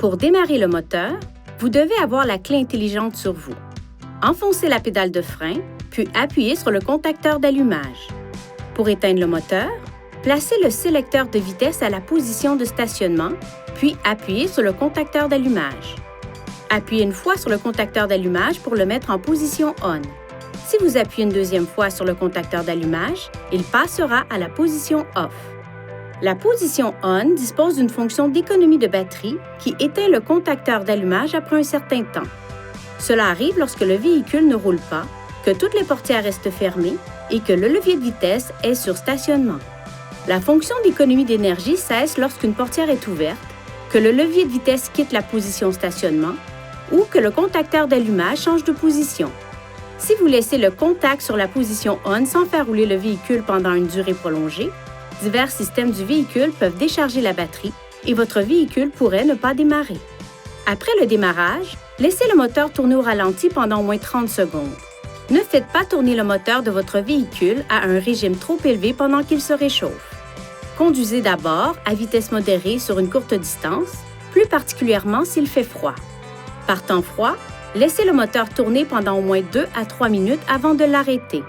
Pour démarrer le moteur, vous devez avoir la clé intelligente sur vous. Enfoncez la pédale de frein, puis appuyez sur le contacteur d'allumage. Pour éteindre le moteur, placez le sélecteur de vitesse à la position de stationnement, puis appuyez sur le contacteur d'allumage. Appuyez une fois sur le contacteur d'allumage pour le mettre en position ON. Si vous appuyez une deuxième fois sur le contacteur d'allumage, il passera à la position OFF. La position ON dispose d'une fonction d'économie de batterie qui éteint le contacteur d'allumage après un certain temps. Cela arrive lorsque le véhicule ne roule pas, que toutes les portières restent fermées et que le levier de vitesse est sur stationnement. La fonction d'économie d'énergie cesse lorsqu'une portière est ouverte, que le levier de vitesse quitte la position stationnement ou que le contacteur d'allumage change de position. Si vous laissez le contact sur la position ON sans faire rouler le véhicule pendant une durée prolongée, divers systèmes du véhicule peuvent décharger la batterie et votre véhicule pourrait ne pas démarrer. Après le démarrage, laissez le moteur tourner au ralenti pendant au moins 30 secondes. Ne faites pas tourner le moteur de votre véhicule à un régime trop élevé pendant qu'il se réchauffe. Conduisez d'abord à vitesse modérée sur une courte distance, plus particulièrement s'il fait froid. Par temps froid, laissez le moteur tourner pendant au moins 2 à 3 minutes avant de l'arrêter.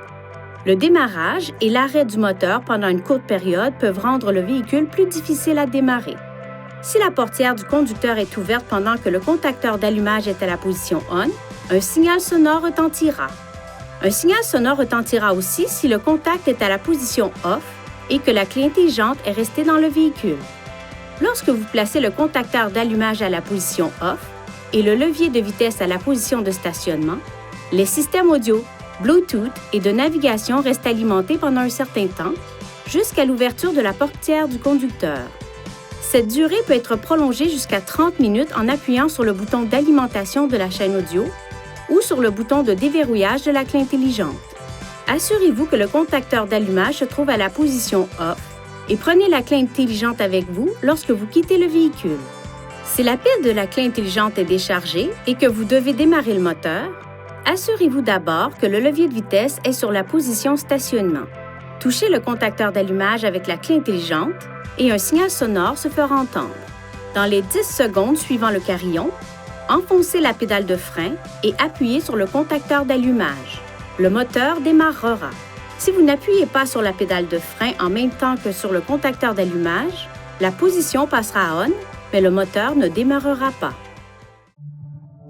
Le démarrage et l'arrêt du moteur pendant une courte période peuvent rendre le véhicule plus difficile à démarrer. Si la portière du conducteur est ouverte pendant que le contacteur d'allumage est à la position ON, un signal sonore retentira. Un signal sonore retentira aussi si le contact est à la position OFF et que la clé intelligente est restée dans le véhicule. Lorsque vous placez le contacteur d'allumage à la position OFF et le levier de vitesse à la position de stationnement, les systèmes audio, Bluetooth et de navigation restent alimentés pendant un certain temps, jusqu'à l'ouverture de la portière du conducteur. Cette durée peut être prolongée jusqu'à 30 minutes en appuyant sur le bouton d'alimentation de la chaîne audio ou sur le bouton de déverrouillage de la clé intelligente. Assurez-vous que le contacteur d'allumage se trouve à la position OFF et prenez la clé intelligente avec vous lorsque vous quittez le véhicule. Si la pile de la clé intelligente est déchargée et que vous devez démarrer le moteur, assurez-vous d'abord que le levier de vitesse est sur la position stationnement. Touchez le contacteur d'allumage avec la clé intelligente et un signal sonore se fera entendre. Dans les 10 secondes suivant le carillon, enfoncez la pédale de frein et appuyez sur le contacteur d'allumage. Le moteur démarrera. Si vous n'appuyez pas sur la pédale de frein en même temps que sur le contacteur d'allumage, la position passera à ON, mais le moteur ne démarrera pas.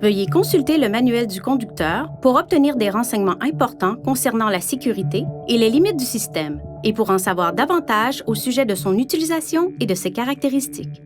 Veuillez consulter le manuel du conducteur pour obtenir des renseignements importants concernant la sécurité et les limites du système et pour en savoir davantage au sujet de son utilisation et de ses caractéristiques.